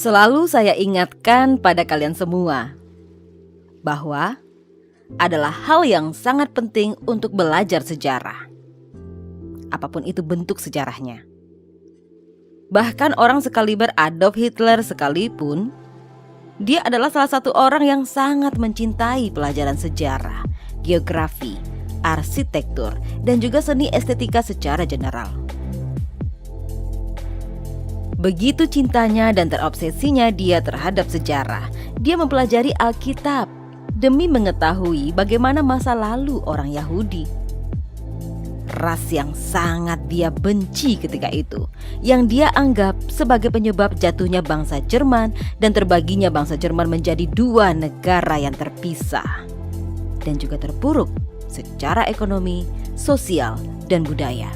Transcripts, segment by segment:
Selalu saya ingatkan pada kalian semua bahwa adalah hal yang sangat penting untuk belajar sejarah. Apapun itu bentuk sejarahnya. Bahkan orang sekaliber Adolf Hitler sekalipun, dia adalah salah satu orang yang sangat mencintai pelajaran sejarah, geografi, arsitektur, dan juga seni estetika secara general. Begitu cintanya dan terobsesinya dia terhadap sejarah, dia mempelajari Alkitab demi mengetahui bagaimana masa lalu orang Yahudi. Ras yang sangat dia benci ketika itu, yang dia anggap sebagai penyebab jatuhnya bangsa Jerman dan terbaginya bangsa Jerman menjadi dua negara yang terpisah dan juga terpuruk secara ekonomi, sosial, dan budaya.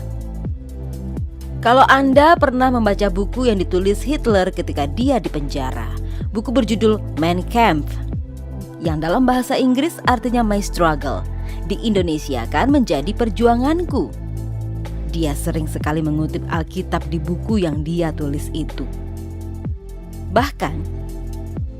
Kalau Anda pernah membaca buku yang ditulis Hitler ketika dia di penjara, buku berjudul Mein Kampf, yang dalam bahasa Inggris artinya My Struggle, di Indonesia kan menjadi perjuanganku. Dia sering sekali mengutip Alkitab di buku yang dia tulis itu. Bahkan,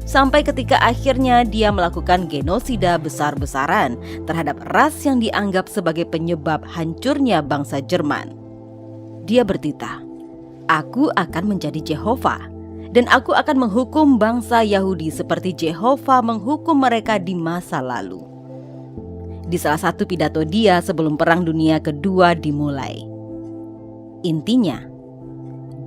sampai ketika akhirnya dia melakukan genosida besar-besaran terhadap ras yang dianggap sebagai penyebab hancurnya bangsa Jerman. Dia bertitah, "Aku akan menjadi Jehovah, dan aku akan menghukum bangsa Yahudi seperti Jehovah menghukum mereka di masa lalu." Di salah satu pidato dia sebelum Perang Dunia Kedua dimulai. Intinya,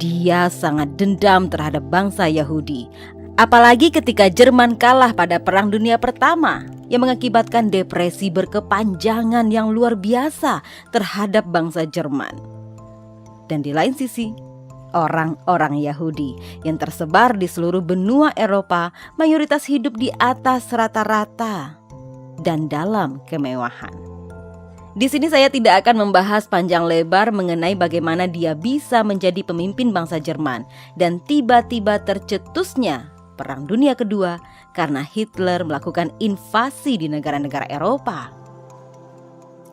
dia sangat dendam terhadap bangsa Yahudi, apalagi ketika Jerman kalah pada Perang Dunia Pertama yang mengakibatkan depresi berkepanjangan yang luar biasa terhadap bangsa Jerman. Dan di lain sisi, orang-orang Yahudi yang tersebar di seluruh benua Eropa mayoritas hidup di atas rata-rata dan dalam kemewahan. Di sini saya tidak akan membahas panjang lebar mengenai bagaimana dia bisa menjadi pemimpin bangsa Jerman dan tiba-tiba tercetusnya Perang Dunia Kedua karena Hitler melakukan invasi di negara-negara Eropa.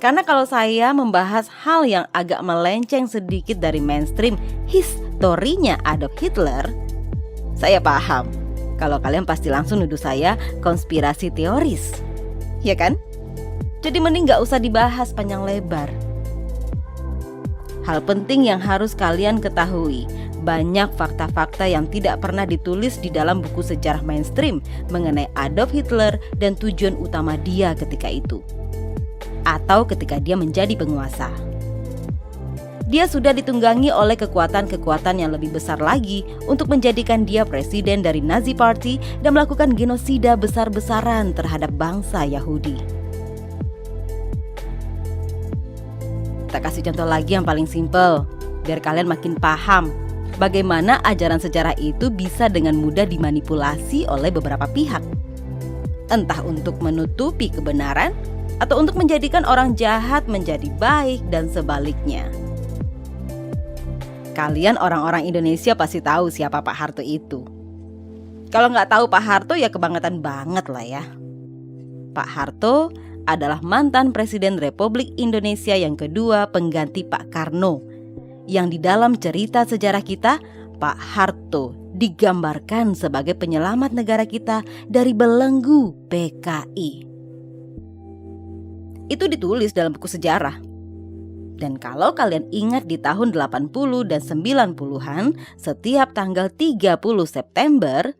Karena kalau saya membahas hal yang agak melenceng sedikit dari mainstream historinya Adolf Hitler, saya paham kalau kalian pasti langsung nuduh saya konspirasi teoris, ya kan? Jadi mending gak usah dibahas panjang lebar. Hal penting yang harus kalian ketahui, banyak fakta-fakta yang tidak pernah ditulis di dalam buku sejarah mainstream mengenai Adolf Hitler dan tujuan utama dia ketika itu, atau ketika dia menjadi penguasa. Dia sudah ditunggangi oleh kekuatan-kekuatan yang lebih besar lagi untuk menjadikan dia presiden dari Nazi Party dan melakukan genosida besar-besaran terhadap bangsa Yahudi. Kita kasih contoh lagi yang paling simpel, biar kalian makin paham bagaimana ajaran sejarah itu bisa dengan mudah dimanipulasi oleh beberapa pihak. Entah untuk menutupi kebenaran, atau untuk menjadikan orang jahat menjadi baik dan sebaliknya. Kalian orang-orang Indonesia pasti tahu siapa Pak Harto itu. Kalau nggak tahu Pak Harto ya kebangetan banget lah ya. Pak Harto adalah mantan Presiden Republik Indonesia yang kedua pengganti Pak Karno, yang di dalam cerita sejarah kita, Pak Harto digambarkan sebagai penyelamat negara kita dari belenggu PKI. Itu ditulis dalam buku sejarah. Dan kalau kalian ingat di tahun 80 dan 90-an, setiap tanggal 30 September,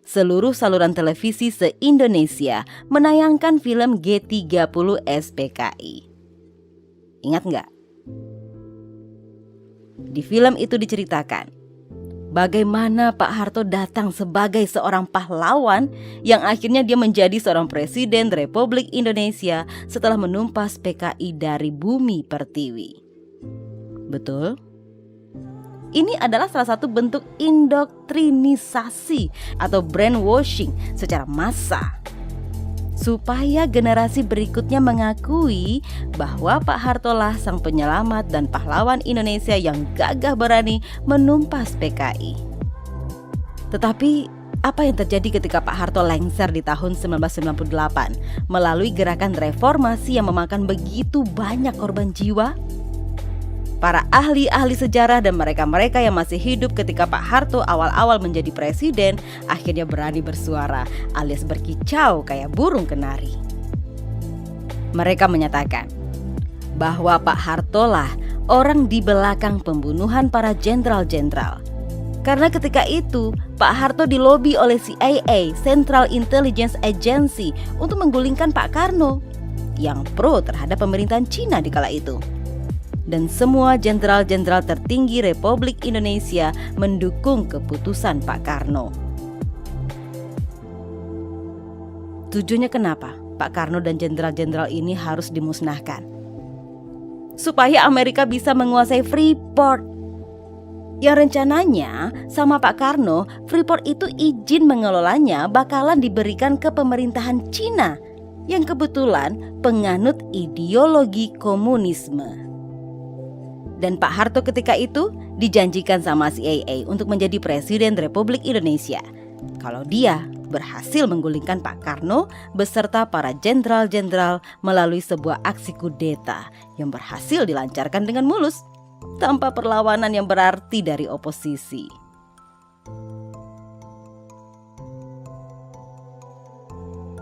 seluruh saluran televisi se-Indonesia menayangkan film G30 SPKI. Ingat nggak? Di film itu diceritakan bagaimana Pak Harto datang sebagai seorang pahlawan yang akhirnya dia menjadi seorang presiden Republik Indonesia setelah menumpas PKI dari bumi pertiwi. Betul? Ini adalah salah satu bentuk indoktrinisasi atau brainwashing secara massal, supaya generasi berikutnya mengakui bahwa Pak Harto lah sang penyelamat dan pahlawan Indonesia yang gagah berani menumpas PKI. Tetapi apa yang terjadi ketika Pak Harto lengser di tahun 1998 melalui gerakan reformasi yang memakan begitu banyak korban jiwa? Para ahli-ahli sejarah dan mereka-mereka yang masih hidup ketika Pak Harto awal-awal menjadi presiden akhirnya berani bersuara alias berkicau kayak burung kenari. Mereka menyatakan bahwa Pak Harto lah orang di belakang pembunuhan para jenderal-jenderal. Karena ketika itu Pak Harto dilobi oleh CIA, Central Intelligence Agency, untuk menggulingkan Pak Karno yang pro terhadap pemerintahan Cina di kala itu. Dan semua jenderal-jenderal tertinggi Republik Indonesia mendukung keputusan Pak Karno. Tujuannya kenapa Pak Karno dan jenderal-jenderal ini harus dimusnahkan? Supaya Amerika bisa menguasai Freeport. Yang rencananya sama Pak Karno, Freeport itu izin mengelolanya bakalan diberikan ke pemerintahan Cina yang kebetulan penganut ideologi komunisme. Dan Pak Harto ketika itu dijanjikan sama CIA untuk menjadi Presiden Republik Indonesia kalau dia berhasil menggulingkan Pak Karno beserta para jenderal-jenderal melalui sebuah aksi kudeta yang berhasil dilancarkan dengan mulus tanpa perlawanan yang berarti dari oposisi.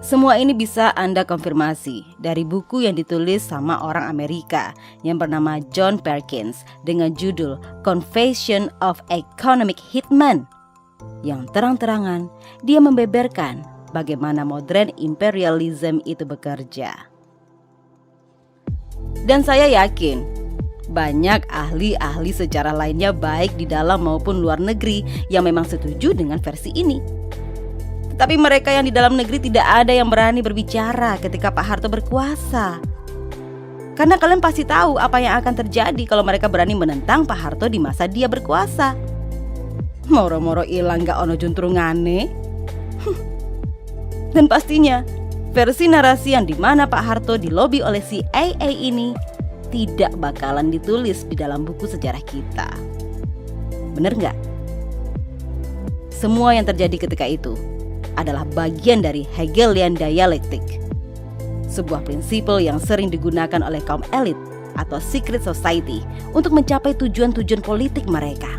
Semua ini bisa Anda konfirmasi dari buku yang ditulis sama orang Amerika yang bernama John Perkins dengan judul Confession of Economic Hitman, yang terang-terangan dia membeberkan bagaimana modern imperialism itu bekerja. Dan saya yakin banyak ahli-ahli sejarah lainnya baik di dalam maupun luar negeri yang memang setuju dengan versi ini. Tapi mereka yang di dalam negeri tidak ada yang berani berbicara ketika Pak Harto berkuasa. Karena kalian pasti tahu apa yang akan terjadi kalau mereka berani menentang Pak Harto di masa dia berkuasa. Moro-moro ilang gak ono juntrungane. Dan pastinya versi narasi yang dimana Pak Harto dilobi oleh CIA ini tidak bakalan ditulis di dalam buku sejarah kita. Bener gak? Semua yang terjadi ketika itu adalah bagian dari Hegelian dialektik, sebuah prinsipal yang sering digunakan oleh kaum elit atau secret society untuk mencapai tujuan-tujuan politik mereka.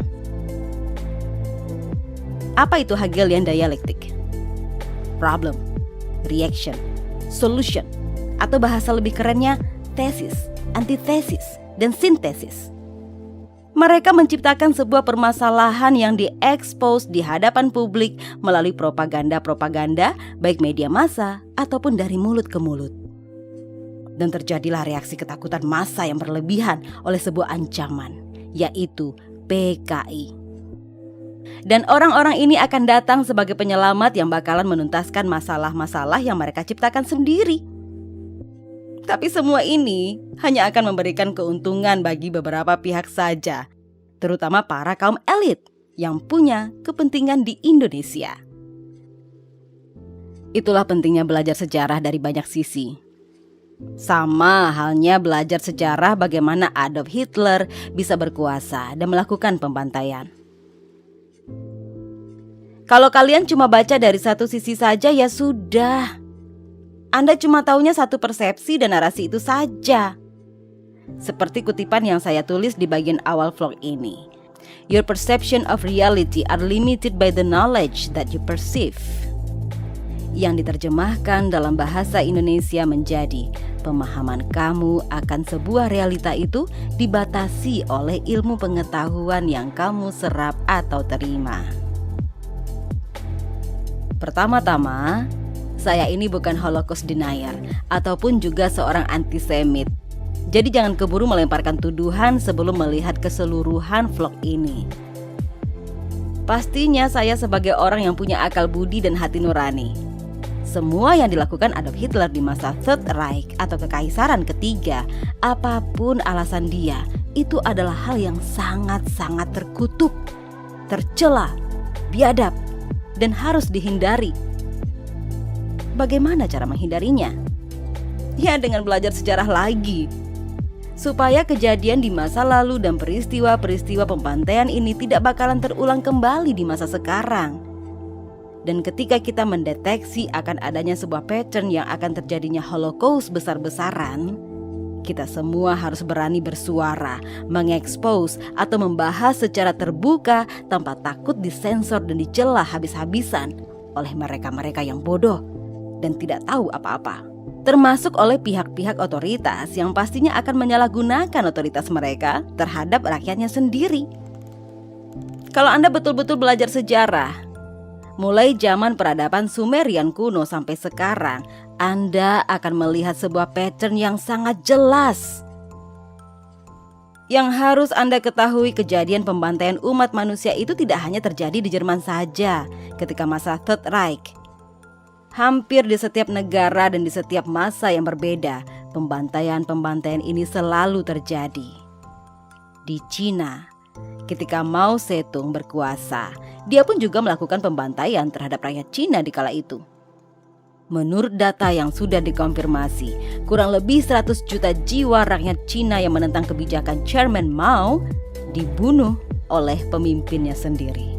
Apa itu Hegelian dialektik? Problem, reaction, solution, atau bahasa lebih kerennya tesis, antitesis, dan sintesis. Mereka menciptakan sebuah permasalahan yang diekspos di hadapan publik melalui propaganda-propaganda baik media massa ataupun dari mulut ke mulut. Dan terjadilah reaksi ketakutan massa yang berlebihan oleh sebuah ancaman, yaitu PKI. Dan orang-orang ini akan datang sebagai penyelamat yang bakalan menuntaskan masalah-masalah yang mereka ciptakan sendiri. Tapi semua ini hanya akan memberikan keuntungan bagi beberapa pihak saja, terutama para kaum elit yang punya kepentingan di Indonesia. Itulah pentingnya belajar sejarah dari banyak sisi. Sama halnya belajar sejarah bagaimana Adolf Hitler bisa berkuasa dan melakukan pembantaian. Kalau kalian cuma baca dari satu sisi saja ya sudah. Anda cuma taunya satu persepsi dan narasi itu saja. Seperti kutipan yang saya tulis di bagian awal vlog ini. Your perception of reality are limited by the knowledge that you perceive. Yang diterjemahkan dalam bahasa Indonesia menjadi pemahaman kamu akan sebuah realita itu dibatasi oleh ilmu pengetahuan yang kamu serap atau terima. Pertama-tama, saya ini bukan Holocaust denier ataupun juga seorang antisemit. Jadi jangan keburu melemparkan tuduhan sebelum melihat keseluruhan vlog ini. Pastinya saya sebagai orang yang punya akal budi dan hati nurani. Semua yang dilakukan Adolf Hitler di masa Third Reich atau Kekaisaran Ketiga, apapun alasan dia, itu adalah hal yang sangat-sangat terkutuk, tercela, biadab, dan harus dihindari. Bagaimana cara menghindarinya? Ya dengan belajar sejarah lagi. Supaya kejadian di masa lalu dan peristiwa-peristiwa pembantaian ini tidak bakalan terulang kembali di masa sekarang. Dan ketika kita mendeteksi akan adanya sebuah pattern yang akan terjadinya Holocaust besar-besaran, Kita semua harus berani bersuara, mengekspos atau membahas secara terbuka tanpa takut disensor dan dicela habis-habisan oleh mereka-mereka yang bodoh dan tidak tahu apa-apa. Termasuk oleh pihak-pihak otoritas yang pastinya akan menyalahgunakan otoritas mereka terhadap rakyatnya sendiri. Kalau Anda betul-betul belajar sejarah, mulai zaman peradaban Sumerian kuno sampai sekarang, Anda akan melihat sebuah pattern yang sangat jelas. Yang harus Anda ketahui, kejadian pembantaian umat manusia itu tidak hanya terjadi di Jerman saja ketika masa Third Reich. Hampir di setiap negara dan di setiap masa yang berbeda, pembantaian-pembantaian ini selalu terjadi. Di Cina, ketika Mao Zedong berkuasa, dia pun juga melakukan pembantaian terhadap rakyat Cina di kala itu. Menurut data yang sudah dikonfirmasi, kurang lebih 100 juta jiwa rakyat Cina yang menentang kebijakan Chairman Mao dibunuh oleh pemimpinnya sendiri.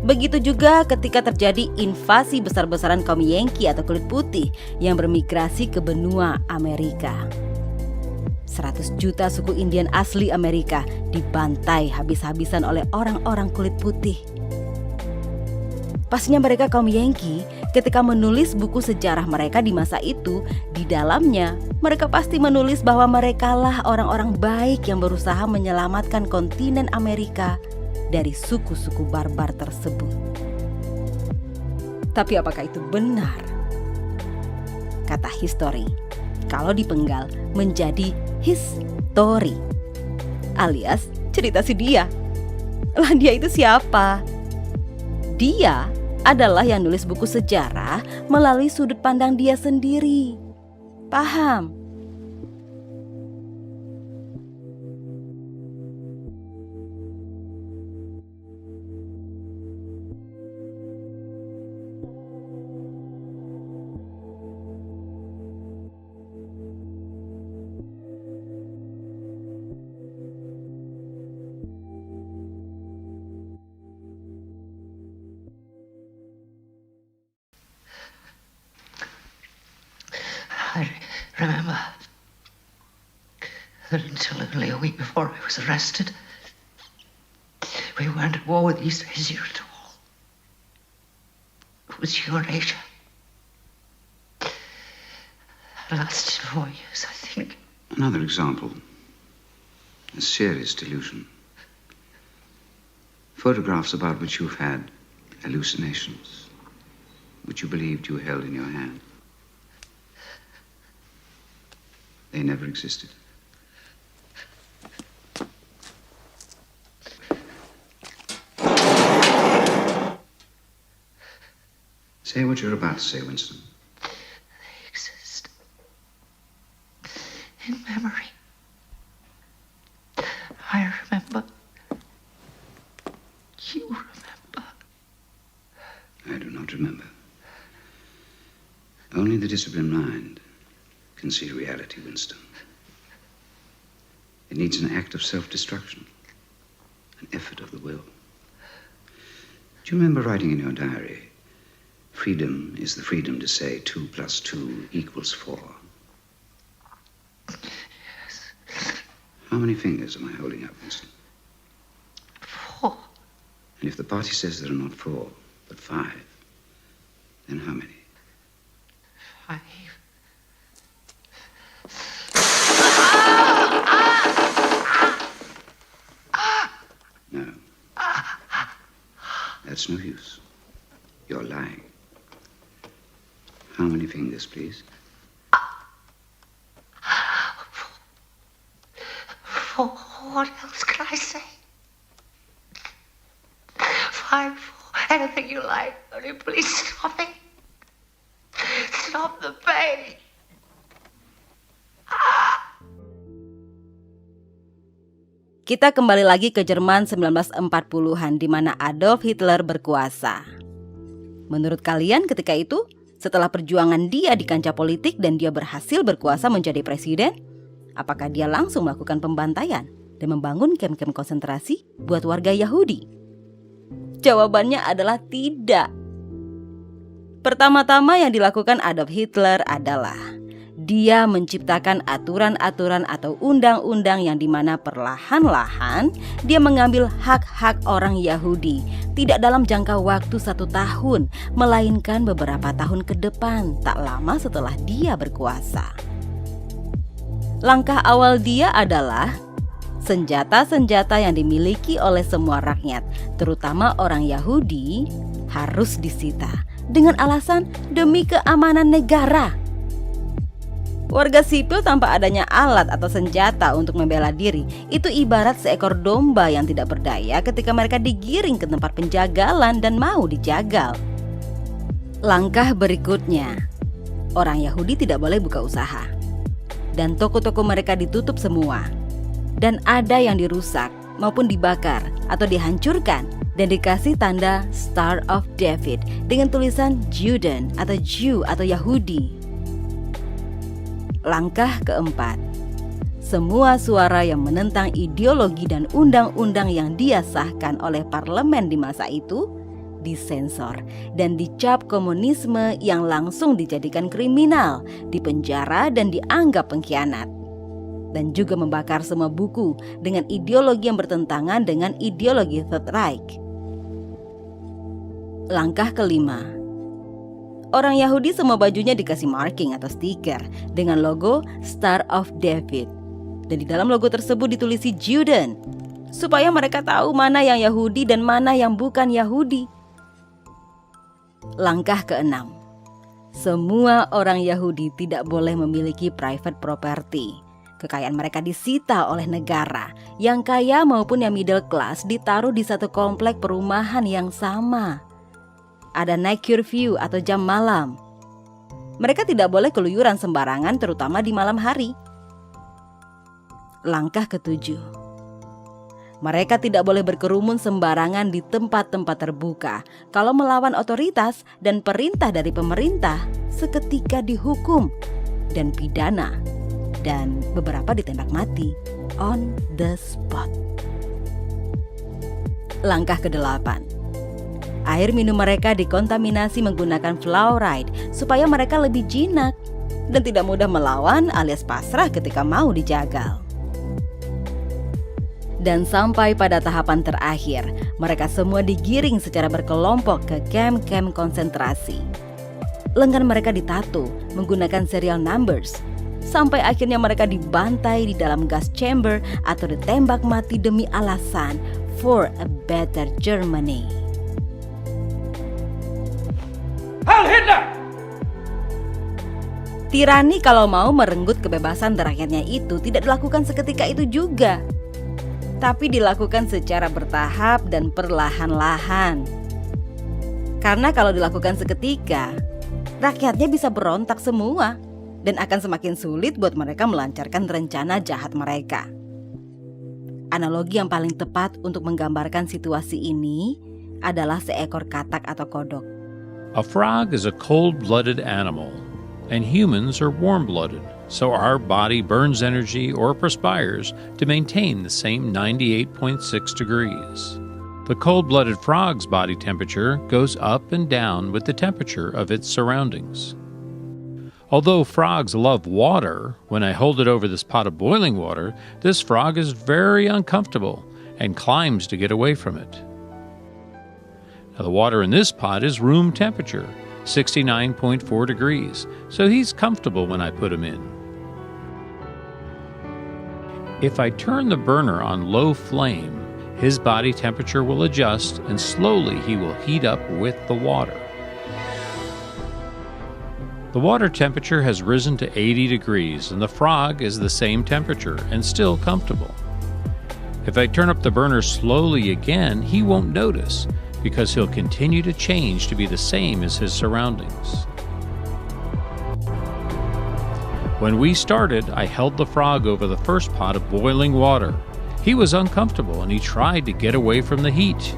Begitu juga ketika terjadi invasi besar-besaran kaum Yankee atau kulit putih yang bermigrasi ke benua Amerika. 100 juta suku Indian asli Amerika dibantai habis-habisan oleh orang-orang kulit putih. Pastinya mereka kaum Yankee ketika menulis buku sejarah mereka di masa itu, di dalamnya mereka pasti menulis bahwa merekalah orang-orang baik yang berusaha menyelamatkan kontinen Amerika dari suku-suku barbar tersebut. Tapi apakah itu benar? Kata history, kalau dipenggal menjadi history, alias cerita si dia. Lah dia itu siapa? Dia adalah yang nulis buku sejarah melalui sudut pandang dia sendiri. Paham? I remember that until only a week before I was arrested, we weren't at war with East Asia at all. It was Eurasia. It lasted 4 years, I think. Another example. A serious delusion. Photographs about which you've had hallucinations, which you believed you held in your hand. They never existed. Say what you're about to say, Winston. They exist in memory. I remember. You remember. I do not remember. Only the disciplined mind can see reality, Winston. It needs an act of self-destruction, an effort of the will. Do you remember writing in your diary, freedom is the freedom to say 2 + 2 = 4? Yes. How many fingers am I holding up, Winston? 4. And if the party says there are not 4, but 5, then how many? 5. No. That's no use. You're lying. How many fingers, please? 4. What else can I say? 5, 4, anything you like. Only please stop it. Stop the pain. Kita kembali lagi ke Jerman 1940-an di mana Adolf Hitler berkuasa. Menurut kalian ketika itu, setelah perjuangan dia di kancah politik dan dia berhasil berkuasa menjadi presiden, apakah dia langsung melakukan pembantaian dan membangun kem-kem konsentrasi buat warga Yahudi? Jawabannya adalah tidak. Pertama-tama yang dilakukan Adolf Hitler adalah Dia menciptakan aturan-aturan atau undang-undang yang dimana perlahan-lahan dia mengambil hak-hak orang Yahudi, tidak dalam jangka waktu 1 tahun, melainkan beberapa tahun ke depan, tak lama setelah dia berkuasa. Langkah awal dia adalah senjata-senjata yang dimiliki oleh semua rakyat, terutama orang Yahudi, harus disita dengan alasan demi keamanan negara. Warga sipil tanpa adanya alat atau senjata untuk membela diri itu ibarat seekor domba yang tidak berdaya ketika mereka digiring ke tempat penjagalan dan mau dijagal. Langkah berikutnya, orang Yahudi tidak boleh buka usaha. Dan toko-toko mereka ditutup semua. Dan ada yang dirusak maupun dibakar atau dihancurkan dan dikasih tanda Star of David dengan tulisan Juden atau Jew atau Yahudi. Langkah keempat, semua suara yang menentang ideologi dan undang-undang yang dia sahkan oleh parlemen di masa itu disensor dan dicap komunisme yang langsung dijadikan kriminal, dipenjara dan dianggap pengkhianat. Dan juga membakar semua buku dengan ideologi yang bertentangan dengan ideologi Third Reich. Langkah kelima, orang Yahudi semua bajunya dikasih marking atau stiker dengan logo Star of David. Dan di dalam logo tersebut ditulisi Juden, supaya mereka tahu mana yang Yahudi dan mana yang bukan Yahudi. Langkah keenam, semua orang Yahudi tidak boleh memiliki private property. Kekayaan mereka disita oleh negara. Yang kaya maupun yang middle class ditaruh di satu komplek perumahan yang sama. Ada night curfew atau jam malam. Mereka tidak boleh keluyuran sembarangan, terutama di malam hari. Langkah ketujuh, mereka tidak boleh berkerumun sembarangan di tempat-tempat terbuka. Kalau melawan otoritas dan perintah dari pemerintah, seketika dihukum dan pidana. Dan beberapa ditembak mati on the spot. Langkah ke-8, air minum mereka dikontaminasi menggunakan fluoride supaya mereka lebih jinak dan tidak mudah melawan alias pasrah ketika mau dijagal. Dan sampai pada tahapan terakhir, mereka semua digiring secara berkelompok ke kamp-kamp konsentrasi. Lengan mereka ditato menggunakan serial numbers, sampai akhirnya mereka dibantai di dalam gas chamber atau ditembak mati demi alasan for a better Germany. Heil Hitler! Tirani kalau mau merenggut kebebasan rakyatnya itu tidak dilakukan seketika itu juga, tapi dilakukan secara bertahap dan perlahan-lahan. Karena kalau dilakukan seketika, rakyatnya bisa berontak semua. Dan akan semakin sulit buat mereka melancarkan rencana jahat mereka. Analogi yang paling tepat untuk menggambarkan situasi ini adalah seekor katak atau kodok. A frog is a cold-blooded animal, and humans are warm-blooded, so our body burns energy or perspires to maintain the same 98.6 degrees. The cold-blooded frog's body temperature goes up and down with the temperature of its surroundings. Although frogs love water, when I hold it over this pot of boiling water, this frog is very uncomfortable and climbs to get away from it. Now, the water in this pot is room temperature, 69.4 degrees, so he's comfortable when I put him in. If I turn the burner on low flame, his body temperature will adjust and slowly he will heat up with the water. The water temperature has risen to 80 degrees and the frog is the same temperature and still comfortable. If I turn up the burner slowly again, he won't notice because he'll continue to change to be the same as his surroundings. When we started, I held the frog over the first pot of boiling water. He was uncomfortable and he tried to get away from the heat.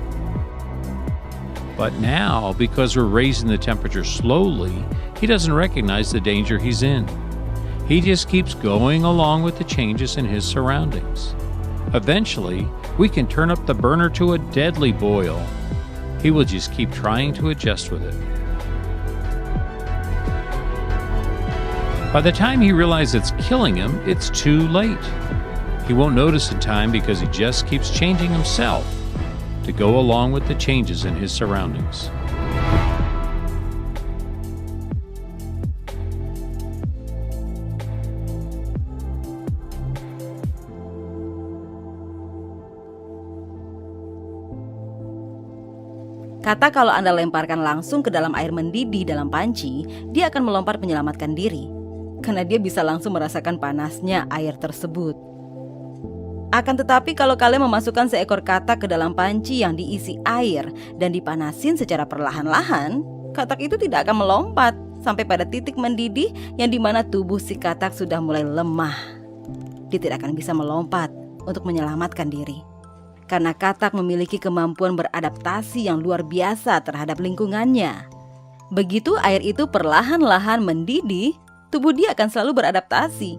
But now, because we're raising the temperature slowly, he doesn't recognize the danger he's in. He just keeps going along with the changes in his surroundings. Eventually, we can turn up the burner to a deadly boil. He will just keep trying to adjust with it. By the time he realizes it's killing him, it's too late. He won't notice in time because he just keeps changing himself to go along with the changes in his surroundings. Kata kalau Anda lemparkan langsung ke dalam air mendidih dalam panci, dia akan melompat menyelamatkan diri. Karena dia bisa langsung merasakan panasnya air tersebut. Akan tetapi kalau kalian memasukkan seekor katak ke dalam panci yang diisi air dan dipanasin secara perlahan-lahan, katak itu tidak akan melompat sampai pada titik mendidih yang dimana tubuh si katak sudah mulai lemah. Dia tidak akan bisa melompat untuk menyelamatkan diri. Karena katak memiliki kemampuan beradaptasi yang luar biasa terhadap lingkungannya. Begitu air itu perlahan-lahan mendidih, tubuh dia akan selalu beradaptasi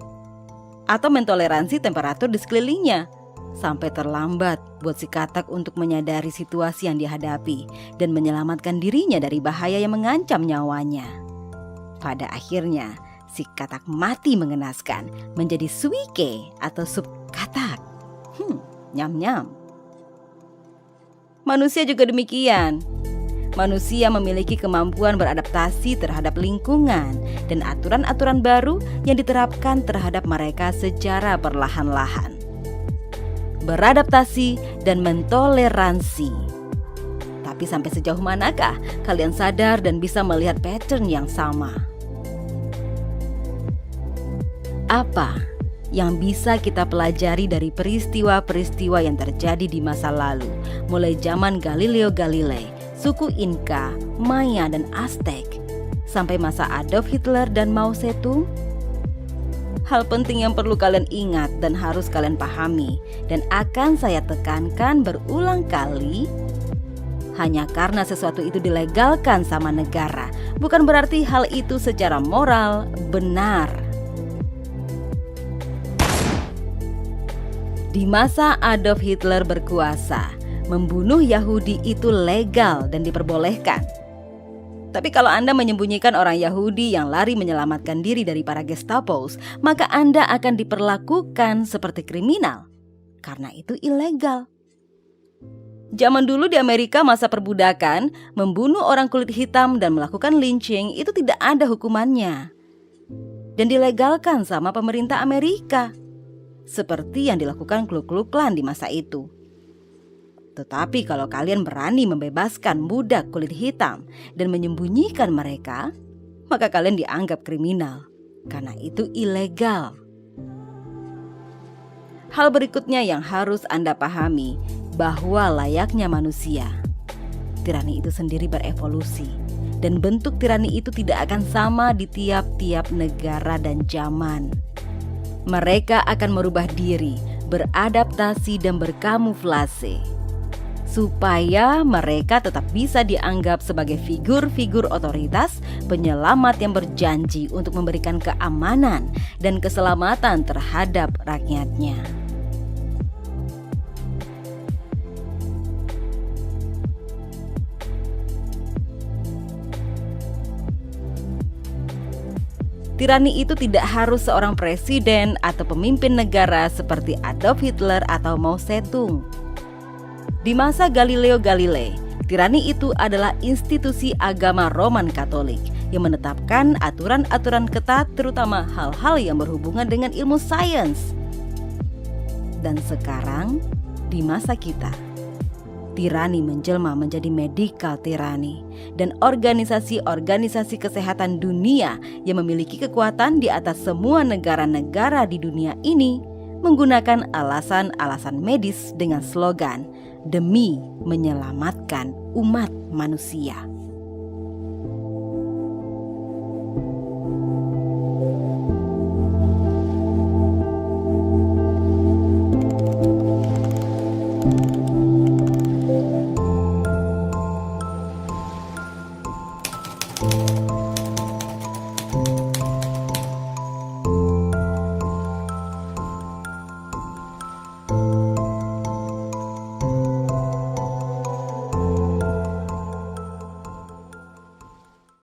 atau mentoleransi temperatur di sekelilingnya sampai terlambat buat si katak untuk menyadari situasi yang dihadapi dan menyelamatkan dirinya dari bahaya yang mengancam nyawanya. Pada akhirnya, si katak mati mengenaskan menjadi suike atau sup katak. Nyam-nyam. Manusia juga demikian. Manusia memiliki kemampuan beradaptasi terhadap lingkungan dan aturan-aturan baru yang diterapkan terhadap mereka secara perlahan-lahan. Beradaptasi dan mentoleransi. Tapi sampai sejauh manakah kalian sadar dan bisa melihat pattern yang sama? Apa yang bisa kita pelajari dari peristiwa-peristiwa yang terjadi di masa lalu, mulai zaman Galileo Galilei, suku Inka, Maya, dan Aztec, sampai masa Adolf Hitler dan Mao Zedong? Hal penting yang perlu kalian ingat dan harus kalian pahami, dan akan saya tekankan berulang kali, hanya karena sesuatu itu dilegalkan sama negara, bukan berarti hal itu secara moral benar. Di masa Adolf Hitler berkuasa, membunuh Yahudi itu legal dan diperbolehkan. Tapi kalau Anda menyembunyikan orang Yahudi yang lari menyelamatkan diri dari para Gestapos, maka Anda akan diperlakukan seperti kriminal, karena itu ilegal. Zaman dulu di Amerika masa perbudakan, membunuh orang kulit hitam dan melakukan lynching itu tidak ada hukumannya. Dan dilegalkan sama pemerintah Amerika. Seperti yang dilakukan Ku Klux Klan di masa itu. Tetapi kalau kalian berani membebaskan budak kulit hitam dan menyembunyikan mereka, maka kalian dianggap kriminal, karena itu ilegal. Hal berikutnya yang harus Anda pahami, bahwa layaknya manusia, tirani itu sendiri berevolusi, dan bentuk tirani itu tidak akan sama di tiap-tiap negara dan zaman. Mereka akan merubah diri, beradaptasi dan berkamuflase supaya mereka tetap bisa dianggap sebagai figur-figur otoritas penyelamat yang berjanji untuk memberikan keamanan dan keselamatan terhadap rakyatnya. Tirani itu tidak harus seorang presiden atau pemimpin negara seperti Adolf Hitler atau Mao Zedong. Di masa Galileo Galilei, tirani itu adalah institusi agama Roman Katolik yang menetapkan aturan-aturan ketat, terutama hal-hal yang berhubungan dengan ilmu sains. Dan sekarang, di masa kita, tirani menjelma menjadi medical tirani dan organisasi-organisasi kesehatan dunia yang memiliki kekuatan di atas semua negara-negara di dunia ini menggunakan alasan-alasan medis dengan slogan demi menyelamatkan umat manusia.